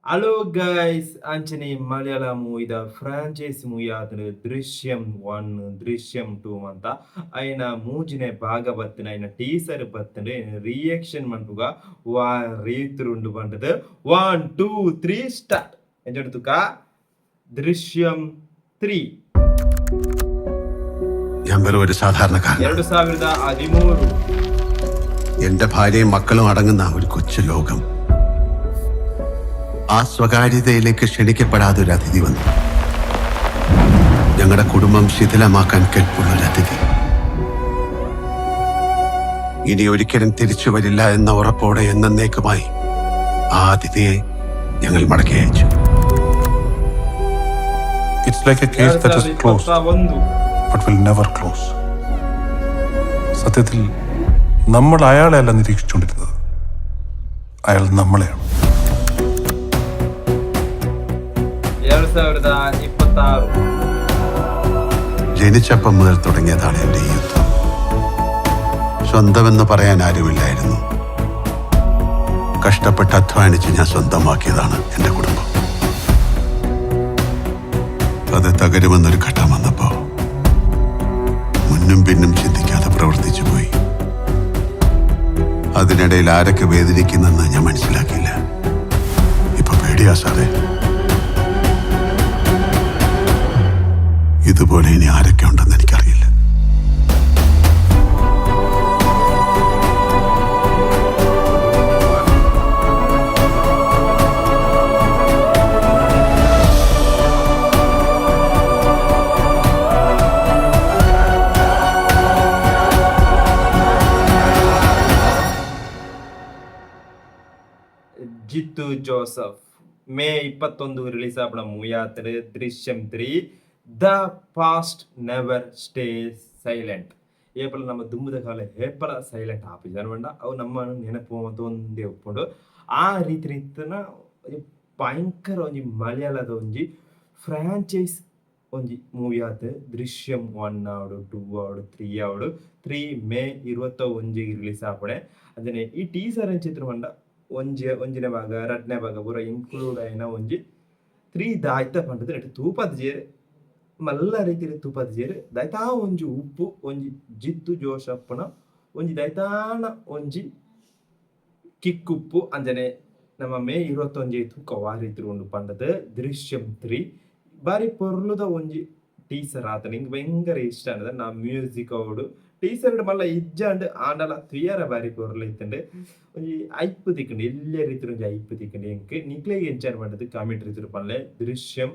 Hello guys ಅಂಚನೆ Malayala ಮೂವಿದ franchise movie ಆದ್ರೆ ದೃಶ್ಯಂ 1 ದೃಶ್ಯಂ 2 ಅಂತ ಐನ ಮೂಜಿನೆ ಭಾಗ ಬತ್ತಿನ ಐನ ಟೀಸರ್ ಬತ್ತಂಡೆ ರಿಯಾಕ್ಷನ್ ಮನ್ಪುಗ ವಾ ರೀತಿರುಂಡು ಬಂಡದು 1 2 3 ಸ್ಟಾರ್ಟ್ ಎಂಜೆಡುತುಕ ദൃശ്യം 3 ഞാൻ വെറും ഒരു സാധാരണക്കാരൻ 2013 എന്റെ ഭാര്യയും മക്കളും അടങ്ങുന്ന ഒരു കൊച്ചു ലോകം. ആ സ്വകാര്യതയിലേക്ക് ക്ഷണിക്കപ്പെടാതെ ഒരു അതിഥി വന്നു. ഞങ്ങളുടെ കുടുംബം ശിഥിലമാക്കാൻ കെൽപ്പുള്ളൊരു അതിഥി. ഇനി ഒരിക്കലും തിരിച്ചു വരില്ല എന്ന ഉറപ്പോടെ എന്നേക്കുമായി ആ അതിഥിയെ ഞങ്ങൾ മടക്കി അയച്ചു. It's like a case that is closed, but will never close. സത്യത്തിൽ നമ്മൾ അയാളെ അല്ല നിരീക്ഷിച്ചുകൊണ്ടിരുന്നത്, അയാൾ നമ്മളെയാണ്. 2026 ജനിച്ചപ്പം മുതൽ തുടങ്ങിയതാണ് എൻ്റെ ഈ യുദ്ധം. സ്വന്തമെന്ന് പറയാൻ ആരുമില്ലായിരുന്നു. കഷ്ടപ്പെട്ട് അധ്വാനിച്ച് ഞാൻ സ്വന്തമാക്കിയതാണ് എൻ്റെ കുടുംബം. അത് തകരുമെന്നൊരു ഘട്ടം വന്നപ്പോ മുന്നും പിന്നും ചിന്തിക്കാതെ പ്രവർത്തിച്ചു പോയി. അതിനിടയിൽ ആരൊക്കെ വേദനിക്കുന്നെന്ന് ഞാൻ മനസ്സിലാക്കിയില്ല. ഇപ്പൊ പേടിയാ സാറേ. ഇതുപോലെ ഇനി ആരൊക്കെ ഉണ്ടെന്ന് എനിക്കറിയില്ല. ജിത്തു ജോസഫ് മെയ് 21 റിലീസ് ആവണ മൂയാത്തര് Drishyam 3 the past never stay silent. ಏಪಲ ನಮ್ಮ ದುಮ್ಮದ ಕಾಲ ಏಪಲ ಸೈಲೆಂಟ್ ಆಪಿಜಾನ ಬೇಡ ಅವು ನಮ್ಮ ನೆನಪು ಮತ್ತು ಒಂದೇ ಒಪ್ಕೊಂಡು ಆ ರೀತಿನ ಭಯಂಕರ ಒಂಜಿ ಮಲಯಾಳದ ಒಂಜಿ ಫ್ರಾಂಚೈಸ್ ಒಂಜಿ ಮೂವಿ ಆತ ದೃಶ್ಯಂ 1 ಆವಡು 2 ಆವಡು 3 ಆವಡು 3 ಮೇ 21 ರಿಲೀಸ್ ಆಪಡೆ. ಅದನ್ನೇ ಈ ಟೀಸರ್ ಚಿತ್ರ ಬಂಡ ಒಂಜಿನ ಭಾಗ ಎರಡನೇ ಭಾಗ ಪೂರ ಇನ್ಕ್ಲೂಡ್ ಆಯ್ನ ಒಂಜಿ 3 ದಾಯ್ತ ಪಂಡದ ನೆಟ್ಟು ತೂಪದ ಜೇರು ಮಲ್ಲ ರೀತಿಯಲ್ಲಿ ತೂಪದ ಜೇರು ದೈತಾ ಒಂಜಿ ಉಪ್ಪು ಒಂಜಿ ಜಿತ್ತು ಜೋಶಪ್ಪನ ಒಂಜಿ ದೈತಾನ ಒಂಜಿ ಕಿಕ್ಕುಪ್ಪು ಅಂಜನೆ ನಮ್ಮ ಮೇ 21 ತೂಕ ವಾರಿತಿರುಂಡು ಪಂಡದ ದೃಶ್ಯಂ 3 ಬಾರಿ ಪೊರ್ಲುದ ಒಂಜಿ ಟೀಸರ್ ಆತ ನಿಂಗೆ ಭಯಂಕರ ಇಷ್ಟ ಅನ್ನದ ನಾ ಮ್ಯೂಸಿಕ್ ಅವಡು ಟೀಸರ್ ಮಲ್ಲ ಇಜ್ಜಾಂಡ್ ಆಂಡಲ ತುಯ್ಯಾರ ಬಾರಿ ಪೊರ್ಲು ಇತ್ತಂಡು ಒಂಜಿ ಐಪ್ಪು ತಿಕ್ಕಂಡು ಎಲ್ಲ ರೀತಿ ಒಂಜಿ ಐಪ್ಪು ತಿಕ್ಕಂಡು ಎಂಕ್ ನಿಕ್ಲೆಗೆ ಎಂಚಾನ್ ಪಂಡದು ಕಾಮೆಂಟ್ ರೀತಿ ಪನ್ಲೆ ದೃಶ್ಯಂ